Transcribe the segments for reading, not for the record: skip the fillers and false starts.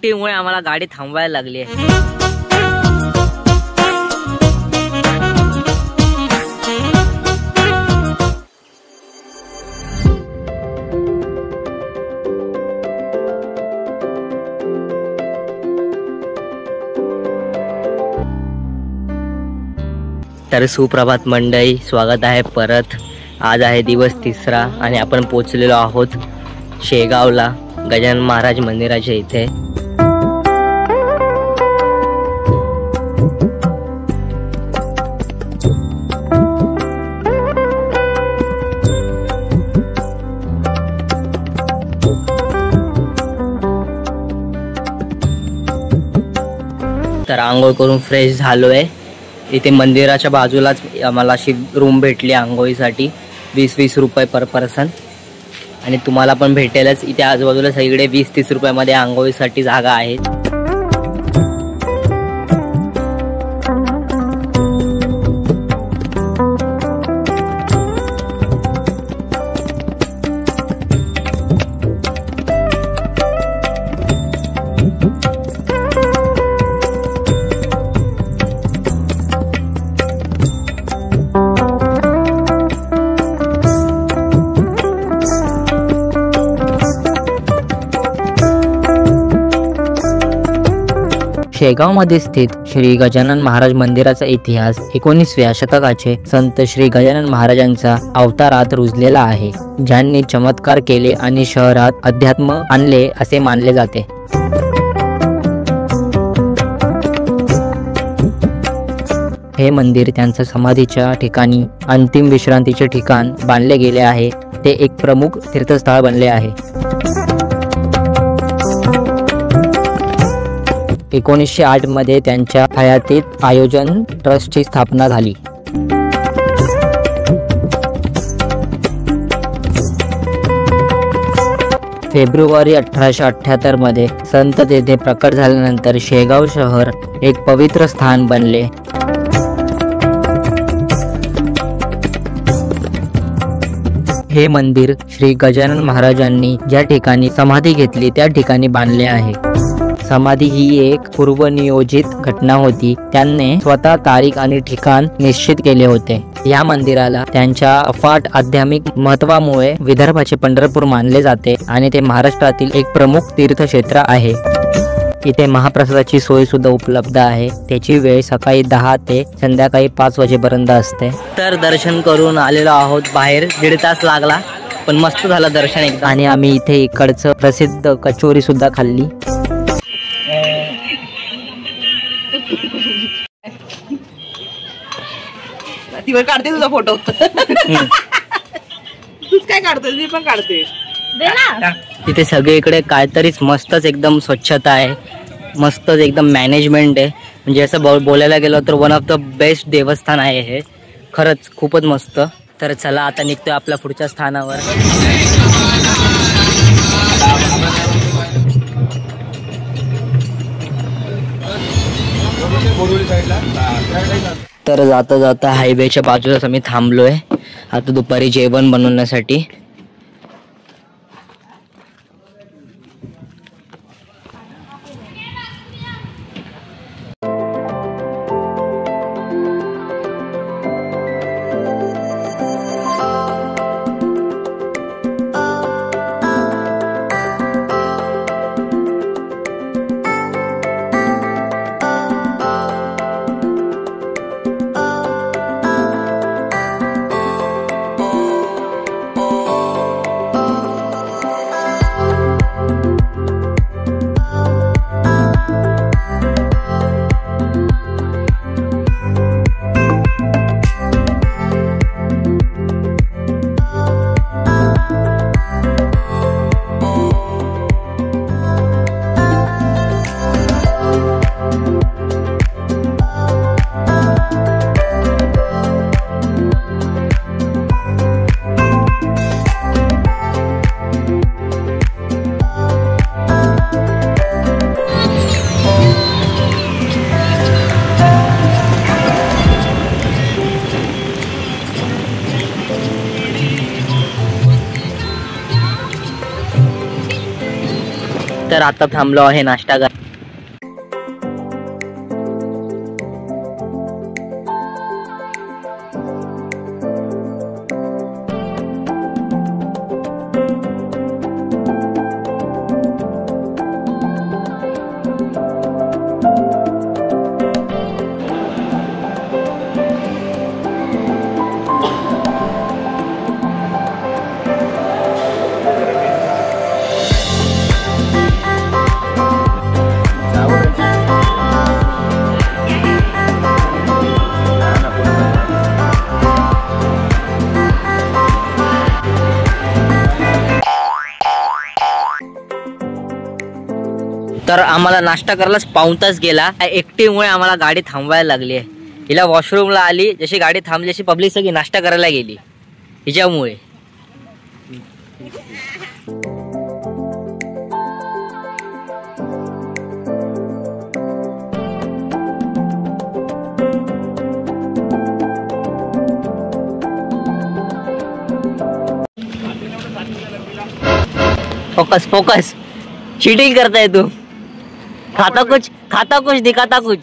सुट्टीमुळे आम्हाला गाडी थांबवायला लागली आहे। तर सुप्रभात मंडळी, स्वागत आहे परत। आज आहे दिवस तिसरा आणि आपण पोहोचलेलो आहोत शेगावला गजानन महाराज मंदिराच्या इथे। तर आंघोळ करून फ्रेश झालोय। इथे मंदिराच्या बाजूलाच आम्हाला अशी रूम भेटली आंघोळीसाठी, 20-20 रुपये पर पर्सन। आणि तुम्हाला पण भेटेलच, इथे आजूबाजूला सगळीकडे 20-30 रुपयामध्ये आंघोळीसाठी जागा आहेत। शेगावमध्ये स्थित श्री गजानन महाराज मंदिराचा इतिहास 19व्या शतकाचे संत श्री गजानन महाराजांचा अवतारात रुजलेला आहे, ज्यांनी चमत्कार केले आणि शहरात अध्यात्म आणले असे मानले जाते। हे मंदिर त्यांच्या समाधीच्या ठिकाणी अंतिम विश्रांतीचे ठिकाण बांधले गेले आहे। ते एक प्रमुख तीर्थस्थळ बनले आहे। 1908 मध्ये त्यांच्या हयातीत आयोजन ट्रस्टची स्थापना झाली। फेब्रुवारी 1878 मध्ये संत तेथे प्रकट झाल्यानंतर शेगाव शहर एक पवित्र स्थान बनले। हे मंदिर श्री गजानन महाराजांनी ज्या ठिकाणी समाधी घेतली त्या ठिकाणी बांधले आहे। समाधी ही एक पूर्वनियोजित घटना होती, त्यांनी स्वतः तारीख आणि ठिकाण निश्चित केले होते। या मंदिराला त्यांच्या अफाट आध्यात्मिक महत्त्वामुळे विदर्भाचे पंढरपूर मानले जाते आणि ते महाराष्ट्रातील एक प्रमुख तीर्थक्षेत्र आहे। इथे महाप्रसादाची सोय सुद्धा उपलब्ध आहे। त्याची वेळ सकाळी 10 ते संध्याकाळी 5 वाजेपर्यंत असते। तर दर्शन करून आलेलो आहोत बाहेर, 1.5 तास लागला, पण मस्त झालं दर्शन एकदा। आणि आम्ही इथे इकडचं प्रसिद्ध कचोरी सुद्धा खाल्ली। वर काढते तुझा फोटो। तूच काय काढतोय? मी पण काढते। तिथे सगळीकडे काहीतरीच मस्तच एकदम स्वच्छता आहे, मस्तच एकदम मॅनेजमेंट आहे। म्हणजे असं बोलायला गेलं तर वन ऑफ द बेस्ट देवस्थान आहे हे, खरंच खूपच मस्त। तर चला आता निघतोय आपल्या पुढच्या स्थानावर। तर जाता जाता हायवेच्या बाजूलाच आम्ही थांबलोय आता दुपारी जेवण बनवण्यासाठी। तर आता थांबलो आहे नाश्ता कर. तर आम्हाला नाश्ता करायलाच पाऊण तास गेला. एकटीमुळे आम्हाला गाडी थांबवायला लागली आहे. हिला वॉशरूमला आली, जशी गाडी थांबली अशी पब्लिक सगळी नाश्ता करायला गेली हिच्यामुळे. फोकस फोकस, चीटिंग करताय तू. खाता कुछ दिखाता कुछ.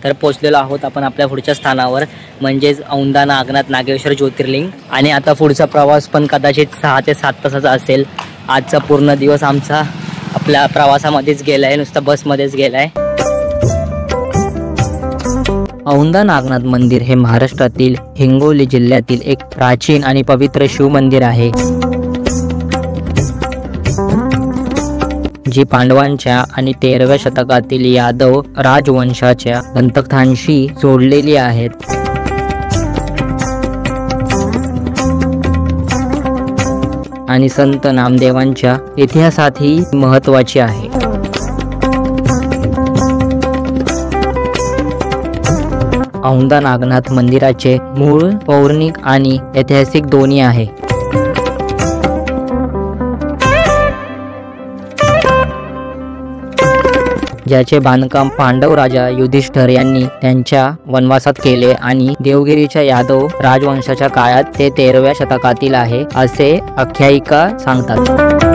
तर पोहोचलेलो आहोत आपण आपल्या पुढच्या स्थानावर, म्हणजेच औंधा नागनाथ नागेश्वर ज्योतिर्लिंग. आणि आता पुढचा प्रवास पण कदाचित 6 ते 7 तासाचा असेल. आजचा पूर्ण दिवस आमचा आपल्या प्रवासामध्येच गेलाय, नुसता बसमध्येच गेलाय. औंधा नागनाथ मंदिर हे महाराष्ट्रातील हिंगोली जिल्ह्यातील एक प्राचीन आणि पवित्र शिव मंदिर आहे, जी पांडवांच्या आणि 13व्या शतकातील यादव राजवंशाच्या दंतकथांशी जोडलेली आहेत. आणि संत नामदेवांच्या इतिहासातही महत्त्वाची आहे. औंधा नागनाथ मंदिराचे मूळ पौराणिक आणि ऐतिहासिक दोन्ही आहे. ज्याचे बांधकाम पांडव राजा युधिष्ठिर यांनी त्यांच्या वनवासात केले आणि देवगिरीच्या यादव राजवंशाच्या काळात ते 13व्या शतकातील आहे असे आख्यायिका सांगतात.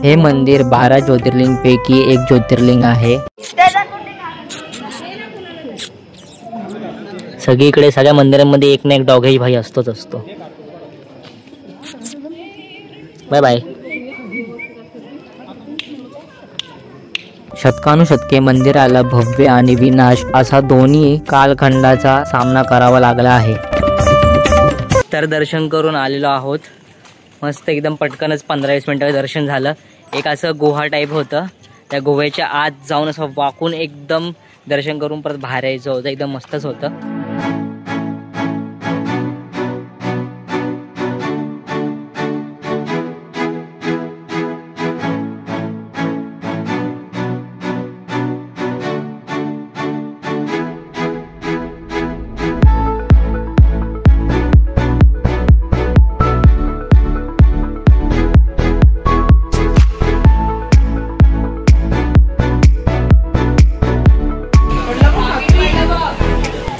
हे मंदिर 12 ज्योतिर्लिंगपैकी एक ज्योतिर्लिंग आहे. सगळीकडे सगळ्या मंदिरांमध्ये एक ना एक डॉगी भाई असतोच असतो. Bye bye. शतकानुशतके मंदिराला भव्य आणि विनाश असा दोन्ही कालखंडाचा सामना करावा लागला आहे. तर दर्शन करून आलेलो आहोत. मस्त एकदम पटकनच 15-20 मिनिटात दर्शन झालं. एक असं गुहा टाईप होतं, त्या गुहेच्या आत जाऊन असं वाकून एकदम दर्शन करून परत बाहेर यायचं होतं. एकदम मस्तच होतं.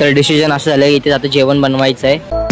तर डिसिजन असं झालं की इथे आता जेवण बनवायचं आहे.